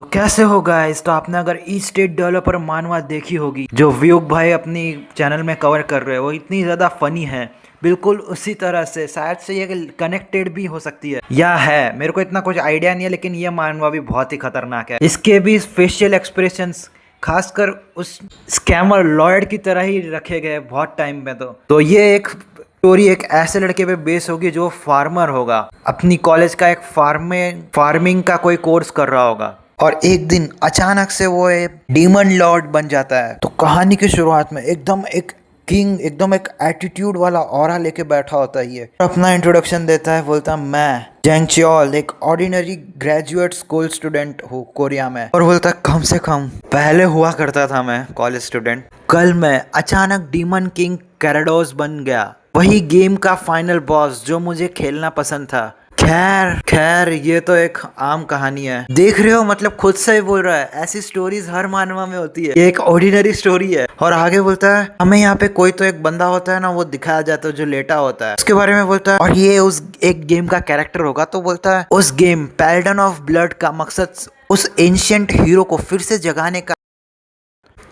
कैसे हो गाइस। तो आपने अगर ई स्टेट डेवलपर मानवा देखी होगी जो व्यूग भाई अपनी चैनल में कवर कर रहे हैं, वो इतनी ज़्यादा फनी है। बिल्कुल उसी तरह से शायद से ये कनेक्टेड भी हो सकती है या है, मेरे को इतना कुछ आइडिया नहीं है, लेकिन ये मानवा भी बहुत ही खतरनाक है। इसके भी फेशियल एक्सप्रेशंस खासकर उस स्कैमर लॉयड की तरह ही रखे गए बहुत टाइम में। तो ये एक स्टोरी एक ऐसे लड़के पे बेस होगी जो फार्मर होगा, अपनी कॉलेज का एक फार्मिंग का कोई कोर्स कर रहा होगा, और एक दिन अचानक से वो एक डीमन लॉर्ड बन जाता है। तो कहानी की शुरुआत में एकदम एक किंग, एकदम एक एटीट्यूड वाला ऑरा लेके बैठा होता है। ये अपना इंट्रोडक्शन देता है, बोलता है मैं जैंग चियोल एक ऑर्डिनरी ग्रेजुएट स्कूल स्टूडेंट हूँ कोरिया में, और बोलता है कम से कम पहले हुआ करता था मैं कॉलेज स्टूडेंट। कल मैं अचानक डीमन किंग कैराडोस बन गया, वही गेम का फाइनल बॉस जो मुझे खेलना पसंद था। खैर खैर ये तो एक आम कहानी है, देख रहे हो, मतलब खुद से ही बोल रहा है। ऐसी स्टोरीज हर मानवा में होती है, ये एक ऑर्डिनरी स्टोरी है। और आगे बोलता है हमें यहाँ पे कोई तो एक बंदा होता है ना, वो दिखाया जाता है जो लेटा होता है, उसके बारे में बोलता है, और ये उस एक गेम का कैरेक्टर होगा। तो बोलता है उस गेम पैलेडन ऑफ ब्लड का मकसद उस एंशियंट हीरो को फिर से जगाने का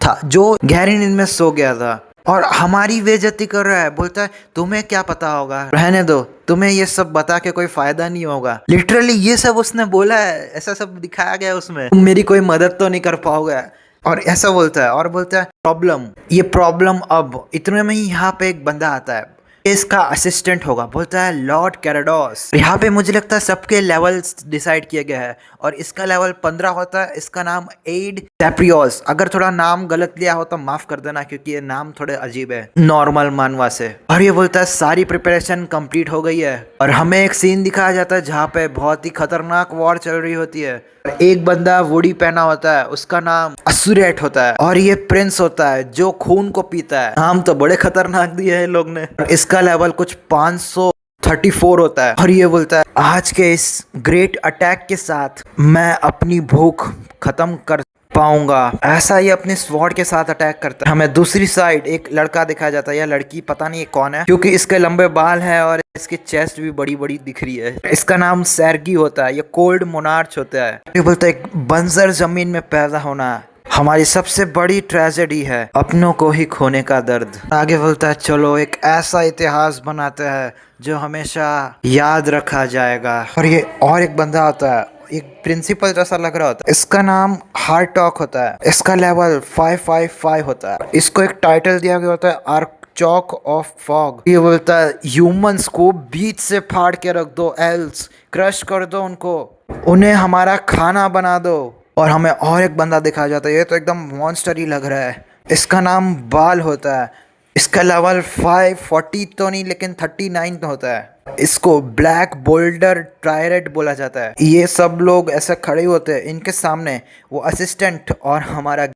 था जो गहरी नींद में सो गया था, और हमारी बेइज्जती कर रहा है। बोलता है तुम्हें क्या पता होगा, रहने दो, तुम्हें ये सब बता के कोई फायदा नहीं होगा। लिटरली ये सब उसने बोला है, ऐसा सब दिखाया गया है उसमें, तुम मेरी कोई मदद तो नहीं कर पाओगे, और ऐसा बोलता है। और बोलता है प्रॉब्लम, ये प्रॉब्लम अब इतने में ही यहाँ पे एक बंदा आता है, इसका असिस्टेंट होगा। बोलता है लॉर्ड कैराडोस। यहाँ पे मुझे लगता है सबके लेवल्स डिसाइड किए गए हैं, और इसका लेवल 15 होता है। इसका नाम एड टैप्रियोस। अगर थोड़ा नाम गलत लिया हो तो माफ कर देना, क्योंकि ये नाम थोड़े अजीब है नॉर्मल मानवा से। और ये बोलता है सारी प्रिपरेशन कंप्लीट हो गई है, और हमें एक सीन दिखाया जाता है जहाँ पे बहुत ही खतरनाक वॉर चल रही होती है। एक बंदा वुडी पहना होता है, उसका नाम असुरेट होता है, और ये प्रिंस होता है जो खून को पीता है। नाम तो बड़े खतरनाक दिए हैं लोग ने। इसका लेवल कुछ 534 होता है, और ये बोलता है आज के इस ग्रेट अटैक के साथ मैं अपनी भूख खत्म कर पाऊंगा। ऐसा ये अपने स्वॉर्ड के साथ अटैक करता है। हमें दूसरी साइड एक लड़का दिखाया जाता है, या लड़की पता नहीं कौन है, क्योंकि इसके लंबे बाल हैं और इसकी चेस्ट भी बड़ी बड़ी दिख रही है। इसका नाम सैरगी होता है, ये कोल्ड मोनार्च होता है। ये बोलता है एक बंजर जमीन में पैदा होना हमारी सबसे बड़ी ट्रेजेडी है, अपनों को ही खोने का दर्द। आगे बोलता है चलो एक ऐसा इतिहास बनाते हैं जो हमेशा याद रखा जाएगा। और ये और एक बंदा आता है, एक प्रिंसिपल जैसा लग रहा होता है, इसका नाम हार्ट टॉक होता है। इसका लेवल 555 होता है। इसको एक टाइटल दिया गया होता है आर्क चॉक ऑफ फॉग। ये बोलता है ह्यूमंस को बीच से फाड़ के रख दो, एल्स क्रश कर दो उनको, उन्हें हमारा खाना बना दो। और हमें और एक बंदा दिखाया जाता है, ये तो एकदम मॉन्स्टर ही लग रहा है। इसका नाम बाल होता है। इसका लेवल 540 तो नहीं, लेकिन 39 तो होता है। इसको ब्लैक बोल्डर ट्रायरेट बोला जाता है। ये सब लोग ऐसे खड़े होते हैं, इनके सामने वो असिस्टेंट और हमारा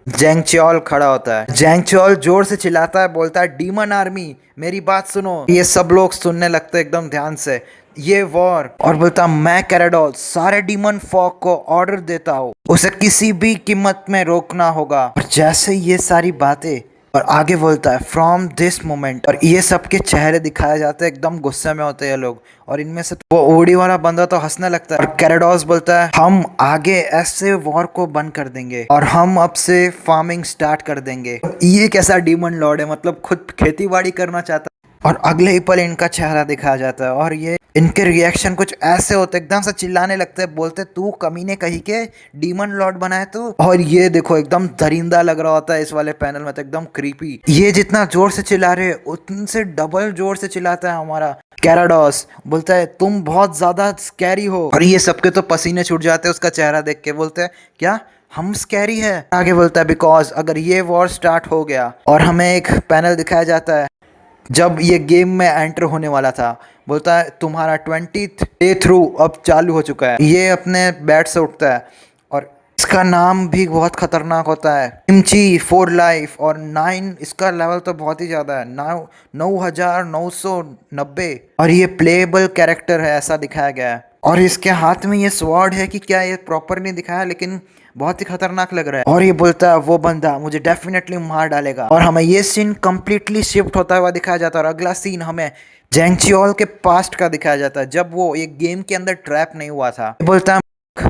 जैंग चियोल खड़ा होता है। जैंग चियोल जोर से चिल्लाता है, बोलता है डीमन आर्मी मेरी बात सुनो। ये सब लोग सुनने लगते हैं एकदम ध्यान से, ये वॉर। और बोलता मैं कैराडोस सारे डीमन फॉग को ऑर्डर देता हूँ, उसे किसी भी कीमत में रोकना होगा। और जैसे ये सारी बातें, और आगे बोलता है फ्रॉम दिस मोमेंट, और ये सबके चेहरे दिखाए जाते हैं, एकदम गुस्से में होते हैं लोग। और इनमें से वो ओडी वाला बंदा तो हंसने लगता है, और कैराडोस बोलता है हम आगे ऐसे वॉर को बंद कर देंगे, और हम अब से फार्मिंग स्टार्ट कर देंगे। ये कैसा डीमन लॉर्ड है, मतलब खुद खेती बाड़ी करना चाहता है। और अगले ही पल इनका चेहरा दिखाया जाता है, और ये इनके रिएक्शन कुछ ऐसे होते, एकदम से चिल्लाने लगते हैं, बोलते तू कमीने कहीं के डीमन लॉर्ड बना है तू। और ये देखो एकदम दरिंदा लग रहा होता है इस वाले पैनल में, तो एकदम क्रीपी। ये जितना जोर से चिल्ला रहे उनसे डबल जोर से चिल्लाता है हमारा कैराडोस। बोलता है तुम बहुत ज्यादा स्कैरी हो, और ये सबके तो पसीने छूट जाते हैं उसका चेहरा देख के। बोलते हैं क्या हम स्कैरी है? आगे बोलता है बिकॉज अगर ये वॉर स्टार्ट हो गया, और हमें एक पैनल दिखाया जाता है जब ये गेम में एंटर होने वाला था। बोलता है तुम्हारा 20th डे थ्रू अब चालू हो चुका है। ये अपने बेड से उठता है, और इसका नाम भी बहुत खतरनाक होता है, किमची फॉर लाइफ। और 9 इसका लेवल तो बहुत ही ज़्यादा है, 9990। और ये प्लेएबल कैरेक्टर है ऐसा दिखाया गया है। और इसके हाथ में ये स्वॉर्ड है कि क्या, ये प्रॉपर नहीं दिखाया, लेकिन बहुत ही खतरनाक लग रहा है। और ये बोलता है वो बंदा मुझे डेफिनेटली मार डालेगा। और हमें ये सीन कंप्लीटली शिफ्ट होता हुआ दिखाया जाता है, और अगला सीन हमें जैंग चियोल के पास्ट का दिखाया जाता है, जब वो एक गेम के अंदर ट्रैप नहीं हुआ था। बोलता है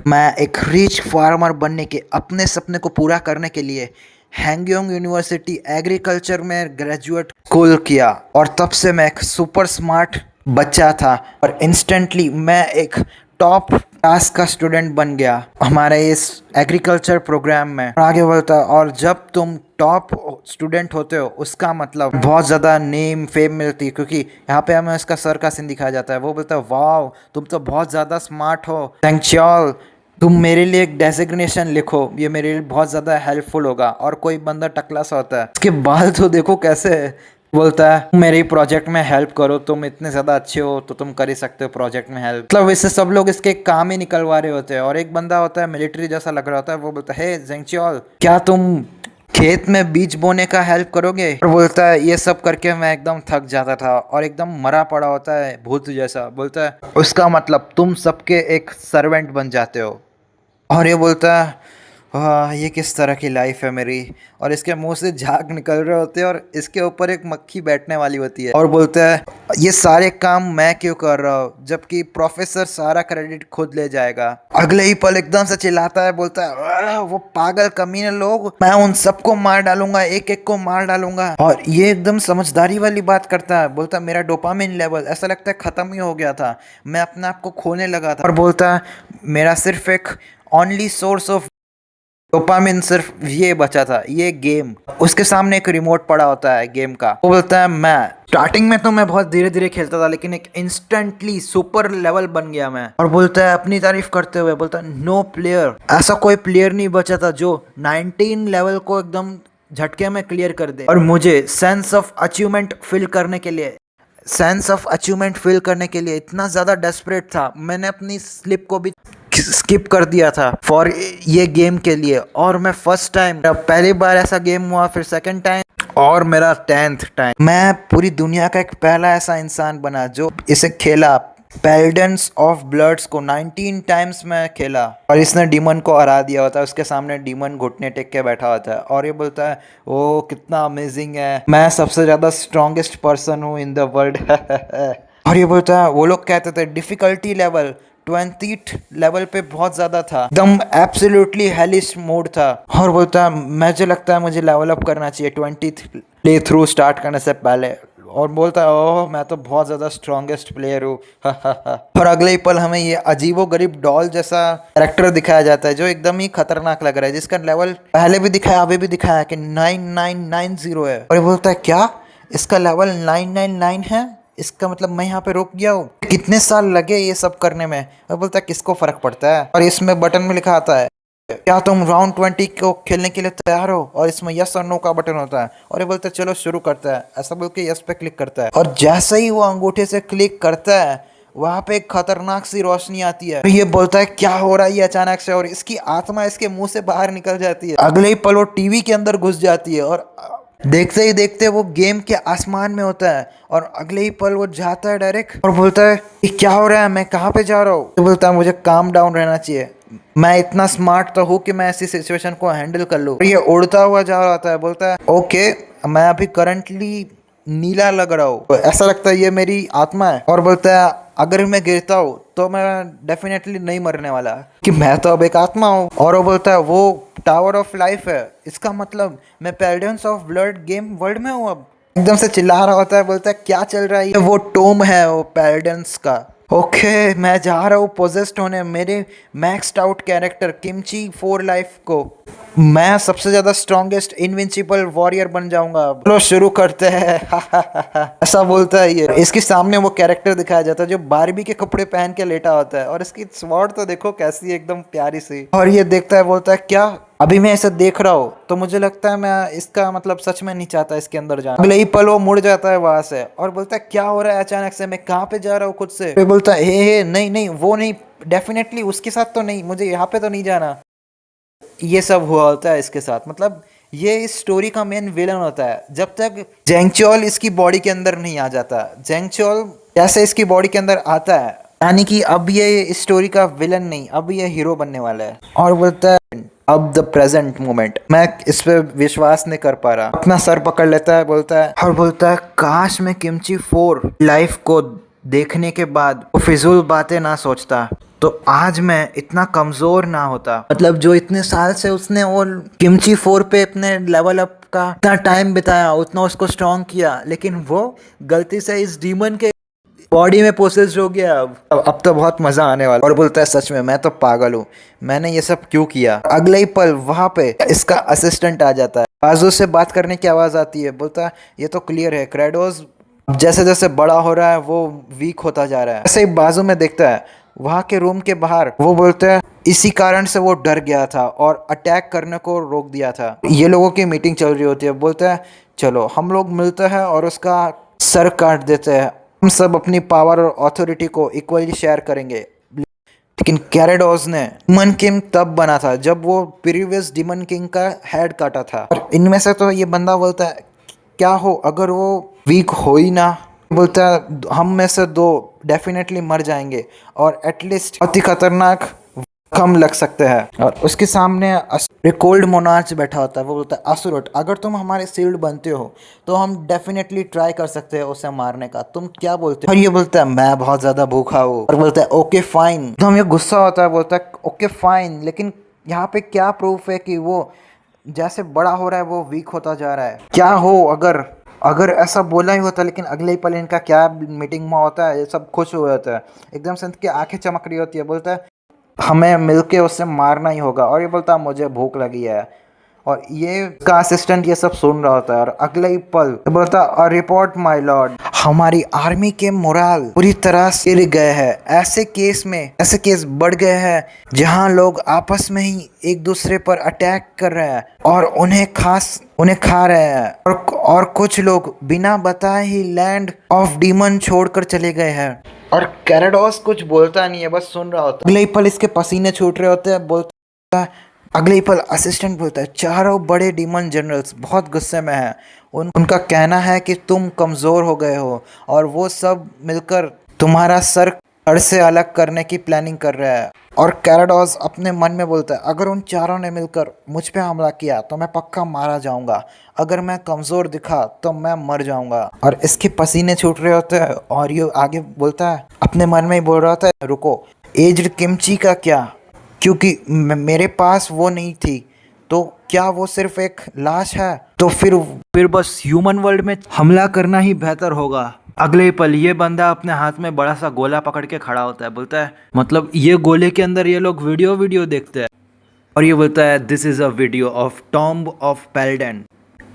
मैं एक रिच फार्मर बनने के अपने सपने को पूरा करने के लिए हैंगयोंग यूनिवर्सिटी एग्रीकल्चर में ग्रेजुएट स्कूल किया और तब से मैं एक सुपर स्मार्ट बच्चा था और इंस्टेंटली मैं एक टॉप क्लास का स्टूडेंट बन गया हमारे इस एग्रीकल्चर प्रोग्राम में। आगे बोलता है और जब तुम टॉप स्टूडेंट होते हो उसका मतलब बहुत ज़्यादा नेम फेम मिलती है, क्योंकि यहाँ पे हमें उसका सर का सीन दिखाया जाता है। वो बोलता है वाह तुम तो बहुत ज़्यादा स्मार्ट हो, थैंक्स, तुम मेरे लिए एक डेजिग्नेशन लिखो, ये मेरे लिए बहुत ज़्यादा हेल्पफुल होगा। और कोई बंदा टकला सा होता है, उसके बाल तो देखो कैसे है। बोलता है मेरे प्रोजेक्ट में हेल्प करो, तुम इतने ज़्यादा अच्छे हो तो तुम कर ही सकते हो प्रोजेक्ट में हेल्प। मतलब इससे सब लोग इसके काम ही निकलवा रहे होते हैं। और एक बंदा होता है मिलिट्री जैसा लग रहा होता है, वो बोलता है हे जेंगचियोल, क्या तुम खेत में बीज बोने का हेल्प करोगे? और बोलता है ये सब करके मैं एकदम थक जाता था और एकदम मरा पड़ा होता है भूत जैसा। बोलता है उसका मतलब तुम सबके एक सर्वेंट बन जाते हो। और ये बोलता है ये किस तरह की लाइफ है मेरी। और इसके मुंह से झाग निकल रहे होते हैं और इसके ऊपर एक मक्खी बैठने वाली होती है। और बोलता है ये सारे काम मैं क्यों कर रहा हूँ, जबकि प्रोफेसर सारा क्रेडिट खुद ले जाएगा। अगले ही पल एकदम से चिल्लाता है, बोलता है वो पागल कमीने लोग, मैं उन सबको मार डालूंगा, एक एक को मार डालूंगा। और ये एकदम समझदारी वाली बात करता है। बोलता है मेरा डोपामिन लेवल ऐसा लगता है खत्म ही हो गया था, मैं अपने आप को खोने लगा था। और बोलता है मेरा सिर्फ एक ओनली सोर्स ऑफ डोपामिन सिर्फ ये बचा था, ये गेम। उसके सामने एक रिमोट पड़ा होता है गेम का। वो बोलता है मैं स्टार्टिंग में तो मैं बहुत धीरे धीरे खेलता था, लेकिन एक इंस्टेंटली सुपर लेवल बन गया मैं। और बोलता है अपनी तारीफ करते हुए, बोलता है नो प्लेयर, ऐसा कोई प्लेयर नहीं बचा था जो 19 लेवल को एकदम झटके में क्लियर कर दे। और मुझे सेंस ऑफ अचीवमेंट फील करने के लिए इतना ज़्यादा डेस्परेट था, मैंने अपनी स्लिप को भी स्किप कर दिया था फॉर ये गेम के लिए। और मैं फर्स्ट टाइम, पहली बार ऐसा गेम हुआ, फिर सेकंड टाइम और मेरा 10th टाइम, मैं पूरी दुनिया का एक पहला ऐसा इंसान बना जो इसे खेला। पैलेडेंस ऑफ ब्लड्स को 19 टाइम्स मैं खेला और इसने डीमन को हरा दिया होता है। उसके सामने डीमन घुटने टेक के बैठा होता है और ये बोलता है ओ कितना अमेजिंग है, मैं सबसे ज़्यादा स्ट्रॉन्गेस्ट पर्सन हूँ इन द वर्ल्ड। और ये बोलता है वो लोग कहते थे डिफ़िकल्टी लेवल 20th लेवल पे बहुत ज़्यादा था, एकदम एब्सोल्युटली हेलिश मोड था। और बोलता है मुझे लगता है मुझे लेवल अप करना चाहिए 20th प्ले थ्रू स्टार्ट करने से पहले। और बोलता है ओह मैं तो बहुत ज़्यादा स्ट्रॉन्गेस्ट प्लेयर हूँ। और अगले ही पल हमें ये अजीबो गरीब डॉल जैसा कैरेक्टर दिखाया जाता है जो एकदम ही खतरनाक लग रहा है, जिसका लेवल पहले भी दिखाया अभी भी दिखाया कि 9990 है। और ये बोलता है क्या इसका लेवल 999 है, इसका मतलब मैं यहाँ पे रुक गया हूँ, कितने साल लगे ये सब करने में। और बोलता है किसको फर्क पड़ता है। और इसमें बटन में लिखा आता है क्या तुम राउंड 20 को खेलने के लिए तैयार हो, और इसमें यस और नो का बटन होता है। और ये बोलता है चलो शुरू करता है, ऐसा बोल के यस पे क्लिक करता है। और जैसे ही वो अंगूठे से क्लिक करता है वहां पे एक खतरनाक सी रोशनी आती है। ये बोलता है क्या हो रहा है ये अचानक से, और इसकी आत्मा इसके मुंह से बाहर निकल जाती है। अगले ही पल वो टीवी के अंदर घुस जाती है और देखते ही देखते वो गेम के आसमान में होता है। और अगले ही पल वो जाता है डायरेक्ट और बोलता है ये क्या हो रहा है, मैं कहाँ पे जा रहा हूँ। तो बोलता है मुझे काम डाउन रहना चाहिए, मैं इतना स्मार्ट तो हूँ कि मैं ऐसी सिचुएशन को हैंडल कर लूँ। ये उड़ता हुआ जा रहा होता है, बोलता है ओके मैं अभी करंटली नीला लग रहा हूँ, ऐसा लगता है ये मेरी आत्मा है। और बोलता है अगर मैं गिरता हूँ तो मैं डेफिनेटली नहीं मरने वाला, कि मैं तो अब एक आत्मा हूँ। और वो बोलता है वो टावर ऑफ लाइफ है, इसका मतलब मैं पैलेडेंस ऑफ ब्लड गेम वर्ल्ड में हूँ अब। एकदम से चिल्ला रहा होता है, बोलता है क्या चल रहा है, वो टोम है वो पैलेडेंस का। ओके मैं जा रहा हूँ पोजेस्ड होने मेरे maxed out character kimchi 4 life को, मैं सबसे ज्यादा स्ट्रॉन्गेस्ट इनविंसिबल वॉरियर बन जाऊंगा। चलो शुरू करते हैं। ऐसा बोलता है ये। इसके सामने वो कैरेक्टर दिखाया जाता है जो बारबी के कपड़े पहन के लेटा होता है, और इसकी स्वॉर्ड तो देखो कैसी है, एकदम प्यारी सी। और ये देखता है, बोलता है क्या अभी मैं ऐसा देख रहा हूँ तो मुझे लगता है मैं इसका मतलब सच में नहीं चाहता इसके अंदर जाना। अगले ही पल वो मुड़ जाता है वहां से और बोलता है क्या हो रहा है अचानक से, मैं कहाँ पे जा रहा हूँ खुद से। फिर बोलता है हे नहीं नहीं वो नहीं, डेफिनेटली उसके साथ तो नहीं, मुझे यहाँ पे तो नहीं जाना। ये सब हुआ होता है इसके साथ, मतलब ये इस स्टोरी का मेन विलन होता है जब तक जेंगचोल इसकी बॉडी के अंदर नहीं आ जाता। जेंगचोल जैसे इसकी बॉडी के अंदर आता है, यानी कि अब ये इस स्टोरी का विलन नहीं, अब ये हीरो बनने वाला है। और बोलता है अब द प्रेजेंट मोमेंट, मैं इस पे विश्वास नहीं कर पा रहा, अपना सर पकड़ लेता है, बोलता है और बोलता है काश मैं किमची 4 लाइफ को देखने के बाद वो फिजूल बातें ना सोचता। तो आज मैं इतना कमजोर ना होता। मतलब जो इतने साल से उसने वो किमची 4 पे अपने लेवल अप का इतना टाइम बिताया, उतना उसको स्ट्रॉन्ग किया, लेकिन वो गलती से इस डीमन के बॉडी में पोसेस्ड हो गया। अब तो बहुत मजा आने वाला। और बोलता है सच में मैं तो पागल हूँ, मैंने ये सब क्यों किया। अगले ही पल वहां पे इसका असिस्टेंट आ जाता है, बाजू से बात करने की आवाज आती है। बोलता है ये तो क्लियर है क्रेडोस जैसे जैसे बड़ा हो रहा है वो वीक होता जा रहा है। ऐसे ही बाजू में देखता है वहां के रूम के बाहर, वो बोलता है इसी कारण से वो डर गया था और अटैक करने को रोक दिया था। ये लोगों की मीटिंग चल रही होती है। बोलता है चलो हम लोग मिलते हैं और उसका सर काट देते हैं, हम सब अपनी पावर और अथॉरिटी को इक्वली शेयर करेंगे। लेकिन कैरेडोस ने डिमन किंग तब बना था जब वो प्रीवियस डिमन किंग का हेड काटा था। और इनमें से तो ये बंदा बोलता है क्या हो अगर वो वीक हो ही ना। बोलता है हम में से दो डेफिनेटली मर जाएंगे और एटलीस्ट बहुत ही खतरनाक कम लग सकते हैं। और उसके सामने रिकोल्ड मोनार्च बैठा होता है। वो बोलता है असुरट अगर तुम हमारे शील्ड बनते हो तो हम डेफिनेटली ट्राई कर सकते हैं उसे मारने का, तुम क्या बोलते हो। और ये बोलता है मैं बहुत ज्यादा भूखा हूँ। और बोलता है ओके फाइन। तो हम ये गुस्सा होता है, बोलता है ओके फाइन, लेकिन यहाँ पे क्या प्रूफ है कि वो जैसे बड़ा हो रहा है वो वीक होता जा रहा है। क्या हो अगर अगर ऐसा बोला ही होता, लेकिन अगले ही पल इनका क्या मीटिंग में होता है, ये सब खुश हुए होते हैं, एकदम से इनकी आंखें चमक रही होती है। बोलता है हमें मिलके उससे मारना ही होगा। और ये बोलता है मुझे भूख लगी है। और ये का असिस्टेंट ये सब सुन रहा होता है। और अगले ही पल बोलता है रिपोर्ट माय लॉर्ड, हमारी आर्मी के मोराल पूरी तरह से गिर गए हैं। ऐसे केस बढ़ गए हैं जहां लोग आपस में ही एक दूसरे पर अटैक कर रहे हैं और उन्हें खा रहे हैं। और कुछ लोग बिना बताए ही लैंड ऑफ डीमन छोड़कर चले गए हैं। और कैरेडोस कुछ बोलता नहीं है, बस सुन रहा होता है। अगले ही पल इसके पसीने छूट रहे होते हैं। बोलता है अगले ही पल असिस्टेंट बोलता है चारों बड़े डीमन जनरल्स बहुत गुस्से में हैं। उनका कहना है कि तुम कमज़ोर हो गए हो और वो सब मिलकर तुम्हारा सर धड़ से अलग करने की प्लानिंग कर रहा है। और कैरेडोस अपने मन में बोलता है अगर उन चारों ने मिलकर मुझ पे हमला किया तो मैं पक्का मारा जाऊंगा, अगर मैं कमज़ोर दिखा तो मैं मर जाऊंगा। और इसके पसीने छूट रहे होते हैं। और ये आगे बोलता है अपने मन में ही बोल रहा था रुको एज्ड किमची का क्या, क्योंकि मेरे पास वो नहीं थी तो क्या वो सिर्फ एक लाश है। तो फिर बस ह्यूमन वर्ल्ड में हमला करना ही बेहतर होगा। अगले ही पल ये बंदा अपने हाथ में बड़ा सा गोला पकड़ के खड़ा होता है। बोलता है मतलब ये गोले के अंदर ये लोग वीडियो देखते हैं। और ये बोलता है this is a video of tomb of Peldan,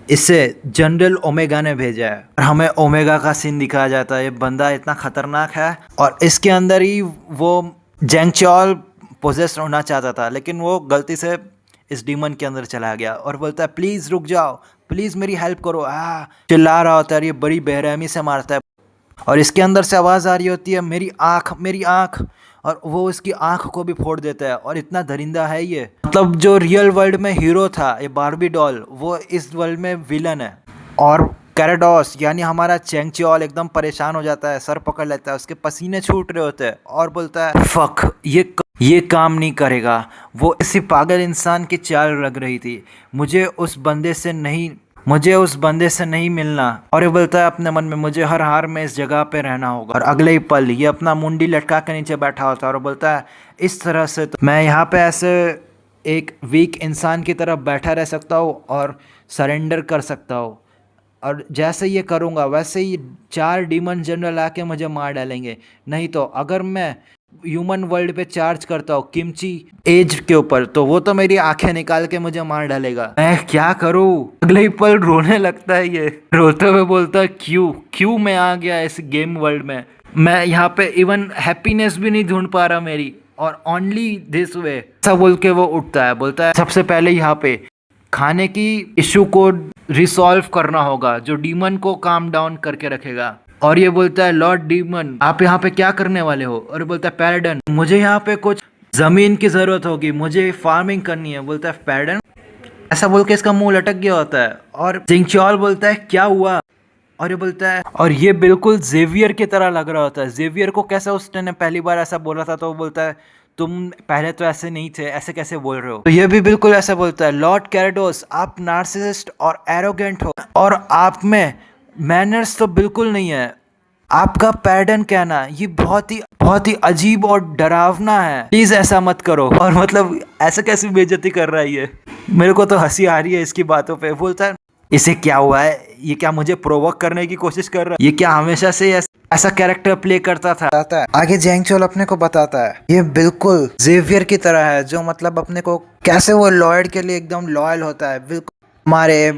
इसे जनरल ओमेगा ने भेजा है। और हमें ओमेगा का सीन दिखाया जाता है। ये बंदा इतना खतरनाक है और इसके अंदर ही वो जेंगचॉल पोजेस होना चाहता था, लेकिन वो गलती से इस डीमन के अंदर चला गया। और बोलता है प्लीज़ रुक जाओ, प्लीज़ मेरी हेल्प करो। चिल्ला रहा होता है, ये बड़ी बेरहमी से मारता है। और इसके अंदर से आवाज़ आ रही होती है मेरी आँख मेरी आँख। और वो इसकी आँख को भी फोड़ देता है। और इतना दरिंदा है ये, मतलब जो रियल वर्ल्ड में हीरो था ये बारबी डॉल, वो इस वर्ल्ड में विलन है। और कैरेडोस यानी हमारा चेंगचियोल एकदम परेशान हो जाता है, सर पकड़ लेता है, उसके पसीने छूट रहे होते हैं। और बोलता है फक ये काम नहीं करेगा। वो इसी पागल इंसान की चाल लग रही थी, मुझे उस बंदे से नहीं मिलना। और ये बोलता है अपने मन में मुझे हर हार में इस जगह पे रहना होगा। और अगले ही पल ये अपना मुंडी लटका के नीचे बैठा होता है और बोलता है इस तरह से तो मैं यहाँ पे ऐसे एक वीक इंसान की तरफ बैठा रह सकता हूँ और सरेंडर कर सकता हूँ। और जैसे ये करूँगा वैसे ही 4 डीमन जनरल आके मुझे मार डालेंगे। नहीं तो अगर मैं ह्यूमन वर्ल्ड पे चार्ज करता हूँ किमची एज के ऊपर तो वो तो मेरी आंखें निकाल के मुझे मार डालेगा। मैं क्या करूँ। अगले ही पल रोने लगता है। ये रोते हुए बोलता है क्यों मैं आ गया इस गेम वर्ल्ड में। मैं यहाँ पे इवन हैप्पीनेस भी नहीं ढूंढ पा रहा मेरी, और ओनली दिस वे। ऐसा बोल के वो उठता है। बोलता है सबसे पहले यहाँ पे खाने की इशू को रिसॉल्व करना होगा जो डीमन को काम डाउन करके रखेगा। और ये बोलता है लॉर्ड डीमन आप यहाँ पे क्या करने वाले हो। और बोलता है पैराडन मुझे यहाँ पे कुछ जमीन की जरूरत होगी, मुझे फार्मिंग करनी है। बोलता है पैराडन, ऐसा बोल के इसका मुंह लटक गया होता है। और जिंगचॉल बोलता है क्या हुआ। और ये बोलता है, और ये बिल्कुल जेवियर की तरह लग रहा होता है। जेवियर को कैसे उसने पहली बार ऐसा बोला था तो वो बोलता है तुम पहले तो ऐसे नहीं थे, ऐसे कैसे बोल रहे हो। तो ये भी बिल्कुल ऐसा बोलता है लॉर्ड कैरेडोस आप नार्सिसिस्ट और एरोगेंट हो और आप में मैनर्स तो बिल्कुल नहीं है। आपका पैटर्न कहना ये बहुत ही अजीब और डरावना है, प्लीज ऐसा मत करो। और मतलब ऐसा कैसे बेइज्जती कर रहा है ये, मेरे को तो हंसी आ रही है इसकी बातों पे। बोलता है इसे क्या हुआ है, ये क्या मुझे प्रोवोक करने की कोशिश कर रहा है, ये क्या हमेशा से ऐसा कैरेक्टर प्ले करता था। आगे जैंग चोल अपने को बताता है ये बिल्कुल जेवियर की तरह है, जो मतलब अपने को कैसे वो लॉयड के लिए एकदम लॉयल होता है, बिल्कुल हमारे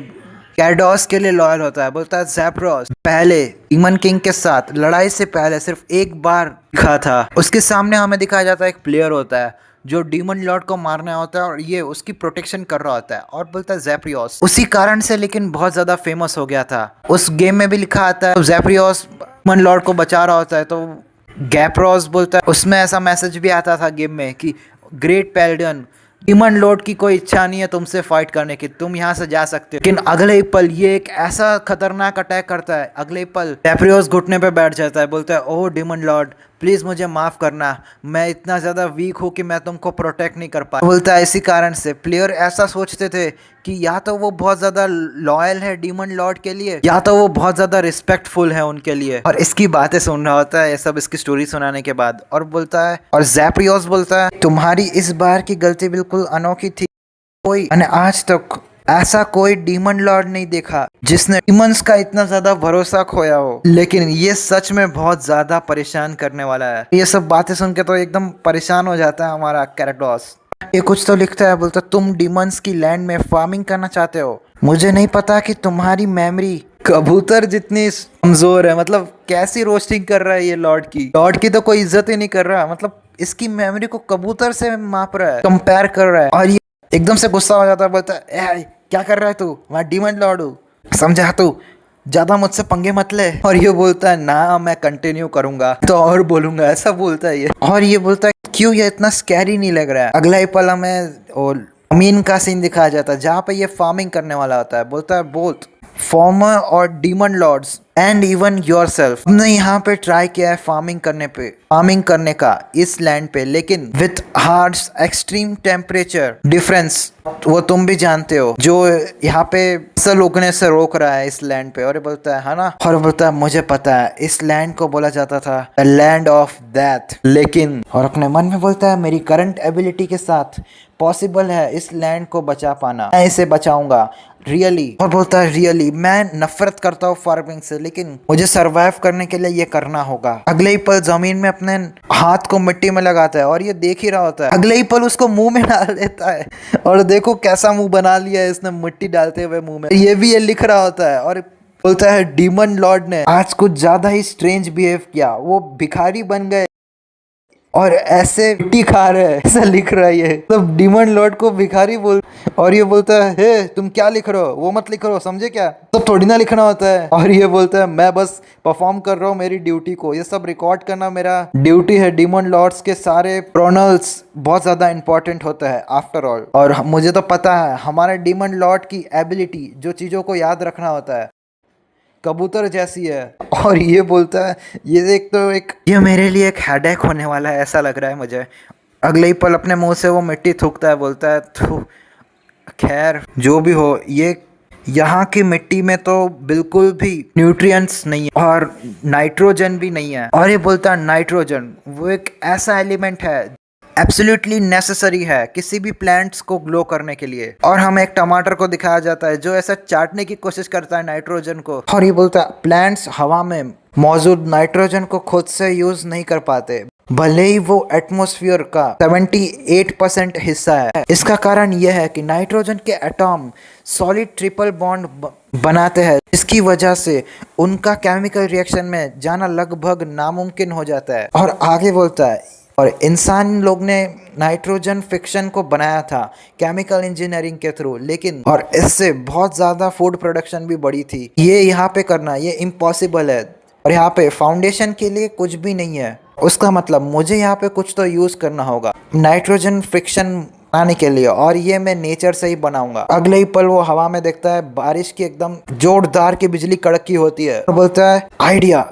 कैडोस के लिए लॉयल होता है। बोलता है ज़ेप्रोस पहले डीमन किंग के साथ लड़ाई से पहले सिर्फ एक बार दिखा था। उसके सामने हमें दिखाया जाता है एक प्लेयर होता है जो डीमन लॉर्ड को मारना होता है और ये उसकी प्रोटेक्शन कर रहा होता है। और बोलता है ज़ेप्रियोस उसी कारण से लेकिन बहुत ज्यादा फेमस हो गया था। उस गेम में भी लिखा आता है ज़ेप्रियोस डीमन लॉर्ड को बचा रहा होता है, तो गैप्रोस बोलता है उसमें ऐसा मैसेज भी आता था गेम में कि ग्रेट पैल्डियन, डीमन लॉर्ड की कोई इच्छा नहीं है तुमसे फाइट करने की, तुम यहाँ से जा सकते हो। लेकिन अगले ही पल ये एक ऐसा खतरनाक अटैक करता है, अगले ही पल ज़ेप्रियोस घुटने पे बैठ जाता है। बोलता है ओह डीमन लॉर्ड प्लीज मुझे माफ करना, मैं इतना ज्यादा वीक हूँ कि मैं तुमको प्रोटेक्ट नहीं कर पाया। बोलता है इसी कारण से प्लेयर ऐसा सोचते थे कि या तो वो बहुत ज्यादा लॉयल है डीमन लॉर्ड के लिए, या तो वो बहुत ज्यादा रिस्पेक्टफुल है उनके लिए। और इसकी बातें सुन रहा होता है ये सब इसकी स्टोरी सुनाने के बाद। और बोलता है और ज़ेप्रियोस बोलता है तुम्हारी इस बार की गलती बिल्कुल अनोखी थी, कोई मैंने आज तक ऐसा कोई डीमन लॉर्ड नहीं देखा जिसने डीमंस का इतना ज्यादा भरोसा खोया हो। लेकिन ये सच में बहुत ज्यादा परेशान करने वाला है। ये सब बातें सुन के तो एकदम परेशान हो जाता है हमारा कैरेक्टर्स। ये कुछ तो लिखता है, बोलता तुम डीमंस की लैंड में फार्मिंग करना चाहते हो, मुझे नहीं पता कि तुम्हारी मेमोरी कबूतर जितनी कमजोर है। मतलब कैसी रोस्टिंग कर रहा है ये लॉर्ड की तो कोई इज्जत ही नहीं कर रहा, मतलब इसकी मेमोरी को कबूतर से माप रहा है, कंपेयर कर रहा है। और ये एकदम से गुस्सा हो जाता है, बोलता है क्या कर रहा है तू, मैं डीमन लॉर्ड हूँ, समझा तू, ज्यादा मुझसे पंगे मत ले। और ये बोलता है ना मैं कंटिन्यू करूंगा तो और बोलूंगा, ऐसा बोलता है ये। और ये बोलता है क्यों ये इतना स्कैरी नहीं लग रहा है। अगला ही पल हमें और अमीन का सीन दिखाया जाता है जहाँ पे ये फार्मिंग करने वाला होता है। बोलता है बोथ फॉर्मर और demon lords and even yourself, हमने यहाँ पे ट्राई किया है फार्मिंग करने का इस लैंड पे, लेकिन with hard extreme temperature difference, वो तुम भी जानते हो, जो यहाँ पे सब उगने से रोक रहा है इस लैंड पे। और ये बोलता है ना, और बोलता है मुझे पता है इस लैंड को बोला जाता था द लैंड ऑफ डेथ, लेकिन और अपने मन में बोलता है मेरी करंट एबिलिटी के साथ पॉसिबल है इस लैंड को बचा पाना, मैं इसे बचाऊंगा रियली। और बोलता है रियली मैं नफरत करता हूँ फार्मिंग से, लेकिन मुझे सरवाइव करने के लिए ये करना होगा। अगले ही पल जमीन में अपने हाथ को मिट्टी में लगाता है और ये देख ही रहा होता है। अगले ही पल उसको मुंह में डाल देता है और देखो कैसा मुंह बना लिया है इसने मिट्टी डालते हुए मुंह में। ये लिख रहा होता है और बोलता है डीमन लॉर्ड ने आज कुछ ज्यादा ही स्ट्रेंज बिहेव किया, वो भिखारी बन गए और ऐसे मिट्टी खा रहे हैं, ऐसा लिख रहा है ये। मतलब डीमन लॉर्ड को भिखारी बोल, और ये बोलता है हे तुम क्या लिख रहे हो, वो मत लिख रहे हो, समझे क्या, तो थोड़ी ना लिखना होता है। और ये बोलता है मैं बस परफॉर्म कर रहा हूँ मेरी ड्यूटी को, ये सब रिकॉर्ड करना मेरा ड्यूटी है। डीमन लॉर्ड्स के सारे प्रोनल्स बहुत ज्यादा इंपॉर्टेंट होता है आफ्टर ऑल, और मुझे तो पता है हमारे डीमन लॉर्ड की एबिलिटी जो चीजों को याद रखना होता है कबूतर जैसी है। और ये बोलता है ये मेरे लिए एक हेडेक होने वाला है ऐसा लग रहा है मुझे। अगले ही पल अपने मुंह से वो मिट्टी थूकता है, बोलता है खैर जो भी हो, ये यहाँ की मिट्टी में तो बिल्कुल भी न्यूट्रिएंट्स नहीं है और नाइट्रोजन भी नहीं है। और ये बोलता है नाइट्रोजन वो एक ऐसा एलिमेंट है एब्सोल्युटली नेसेसरी है किसी भी प्लांट्स को ग्लो करने के लिए। और हमें एक टमाटर को दिखाया जाता है जो ऐसा चाटने की कोशिश करता है नाइट्रोजन को। और ये बोलता है प्लांट्स हवा में मौजूद नाइट्रोजन को खुद से यूज नहीं कर पाते, भले ही वो एटमॉस्फेयर का 78% हिस्सा है। इसका कारण यह है कि नाइट्रोजन के एटॉम सॉलिड ट्रिपल बॉन्ड बनाते हैं, जिसकी वजह से उनका केमिकल रिएक्शन में जाना लगभग नामुमकिन हो जाता है। और आगे बोलता है और इंसान लोग ने नाइट्रोजन फिक्शन को बनाया था केमिकल इंजीनियरिंग के थ्रू, लेकिन और इससे बहुत ज़्यादा फूड प्रोडक्शन भी बढ़ी थी। ये यहाँ पे करना ये इम्पॉसिबल है और यहाँ पे फाउंडेशन के लिए कुछ भी नहीं है। उसका मतलब मुझे यहाँ पे कुछ तो यूज़ करना होगा नाइट्रोजन फिक्शन बनाने के लिए, और ये मैं नेचर से ही बनाऊंगा। अगले ही पल वो हवा में देखता है बारिश की एकदम जोरदार की बिजली कड़की होती है और बोलता है आइडिया,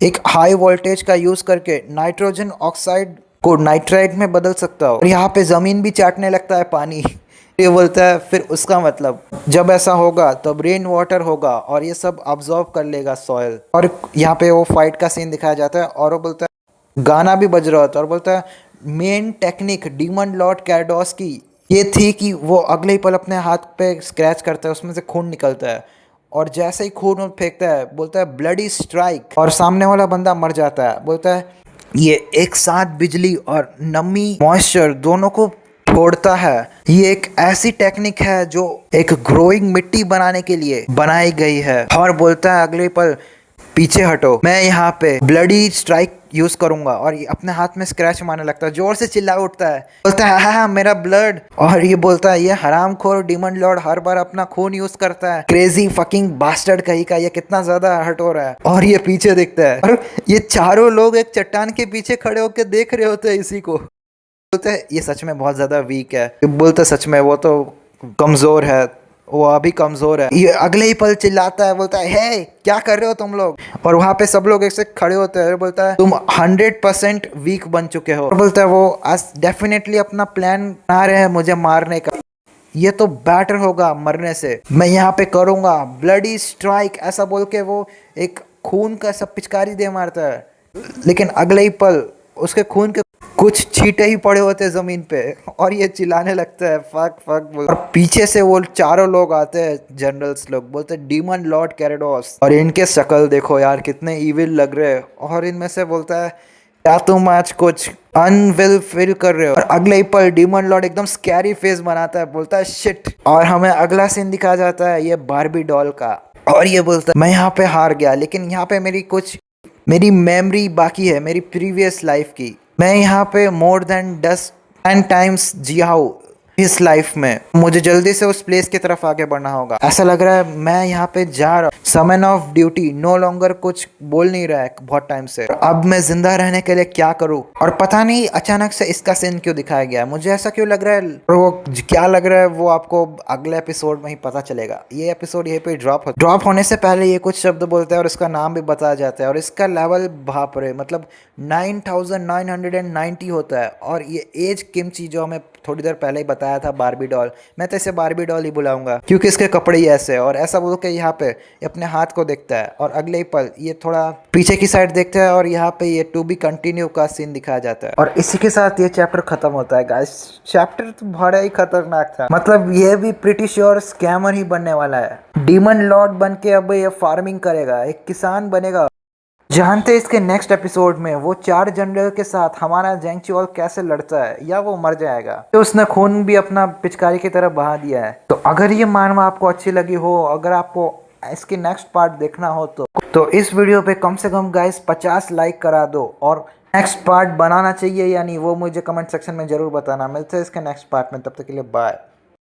एक हाई वोल्टेज का यूज करके नाइट्रोजन ऑक्साइड को नाइट्राइट में बदल सकता हो और यहाँ पे ज़मीन भी चाटने लगता है पानी। ये बोलता है फिर उसका मतलब जब ऐसा होगा तब रेन वाटर होगा और ये सब अब्जॉर्ब कर लेगा सॉयल। और यहाँ पे वो फाइट का सीन दिखाया जाता है और वो बोलता है, गाना भी बज रहा होता है और बोलता है मेन टेक्निक डीमन लॉर्ड कैराडोस की ये थी कि वो अगले ही पल अपने हाथ पे स्क्रैच करता है, उसमें से खून निकलता है और जैसे ही खून फेंकता है बोलता है ब्लडी स्ट्राइक और सामने वाला बंदा मर जाता है। बोलता है ये एक साथ बिजली और नमी मॉइस्चर दोनों को छोड़ता है। ये एक ऐसी टेक्निक है जो एक ग्रोइंग मिट्टी बनाने के लिए बनाई गई है। और बोलता है अगले पल पीछे हटो, मैं यहाँ पे ब्लडी स्ट्राइक यूज करूंगा और ये अपने हाथ में स्क्रैच मारने लगता है, जोर से चिल्ला उठता है, बोलता है हाँ मेरा ब्लड। और ये बोलता है ये हरामखोर डीमन लॉर्ड हर बार अपना खून यूज करता है, क्रेजी फकिंग बास्टर्ड कहीं का, ये कितना ज्यादा हर्ट हो रहा है। और ये पीछे दिखता है और ये चारों लोग एक चट्टान के पीछे खड़े होकर देख रहे होते हैं इसी को। बोलते हैं ये सच में बहुत ज्यादा वीक है, बोलते सच में वो तो कमजोर है, वो अभी कमजोर है। ये अगले ही पल चिल्लाता है, बोलता है हे क्या कर रहे हो तुम लोग। और वहां पे सब लोग ऐसे खड़े होते हैं, बोलता है तुम 100% वीक बन चुके हो। और बोलता है वो आज डेफिनेटली अपना प्लान बना रहे हैं मुझे मारने का, ये तो बेटर होगा मरने से, मैं यहाँ पे करूंगा ब्लडी स्ट्राइक ऐसा बोल के वो एक खून का सब पिचकारी दे मारता है। लेकिन अगले ही पल उसके खून के कुछ छींटे ही पड़े होते हैं जमीन पे और ये चिल्लाने लगता है फक फक बोल। और पीछे से वो चारों लोग आते हैं जनरल्स लोग, बोलते हैं डीमन लॉर्ड कैराडोस और इनके शक्ल देखो यार कितने इविल लग रहे हैं। और इनमें से बोलता है क्या तुम आज कुछ अनविल फील कर रहे हो। और अगले ही पल डीमन लॉर्ड एकदम स्कैरी फेस बनाता है, बोलता है शिट। और हमें अगला सीन दिखाया जाता है ये बार्बी डॉल का और ये बोलता है मैं यहाँ पे हार गया लेकिन यहाँ पे मेरी मेमोरी बाकी है मेरी प्रीवियस लाइफ की, मैं यहाँ पे मोर देन 10 टाइम्स जिया हूँ इस लाइफ में, मुझे जल्दी से उस प्लेस की तरफ आगे बढ़ना होगा। ऐसा लग रहा है मैं यहाँ पे जा रहा हूँ, समन ऑफ ड्यूटी नो लॉन्गर कुछ बोल नहीं रहा है बहुत टाइम से, अब मैं जिंदा रहने के लिए क्या करूँ। और पता नहीं अचानक से इसका सीन क्यों दिखाया गया है, मुझे ऐसा क्यों लग रहा है और वो क्या लग रहा है वो आपको अगले एपिसोड में ही पता चलेगा। ये एपिसोड यहीं पे ड्रॉप होने से पहले ये कुछ शब्द बोलते हैं और इसका नाम भी बताया जाता है और इसका लेवल बाप रे मतलब 9990 होता है। और ये एज किमची जो हमें थोड़ी देर पहले ही बताया था बार्बी डॉल, मैं तो इसे बार्बी डॉल ही बुलाऊंगा क्योंकि इसके कपड़े ही ऐसे और ऐसा बोल के यहाँ पे अपने हाथ को देखता है और अगले ही पल ये थोड़ा पीछे की साइड देखता है और यहाँ पे ये टू बी कंटिन्यू का सीन दिखाया जाता है। और इसी के साथ ये चैप्टर खत्म होता है गाइस। चैप्टर तो बड़ा ही खतरनाक था, मतलब ये भी प्रीटी श्योर स्कैमर ही बनने वाला है, डीमन लॉर्ड बन के अब ये फार्मिंग करेगा, एक किसान बनेगा। जानते इसके नेक्स्ट एपिसोड में वो 4 जनरल के साथ हमारा जेंग चुओल कैसे लड़ता है या वो मर जाएगा, तो उसने खून भी अपना पिचकारी की तरह बहा दिया है। तो अगर ये मानवा आपको अच्छी लगी हो, अगर आपको इसकी नेक्स्ट पार्ट देखना हो तो इस वीडियो पे कम से कम गाइस 50 लाइक करा दो और नेक्स्ट पार्ट बनाना चाहिए या नहीं वो मुझे कमेंट सेक्शन में जरूर बताना। मिलते हैं इसके नेक्स्ट पार्ट में, तब तक के लिए बाय।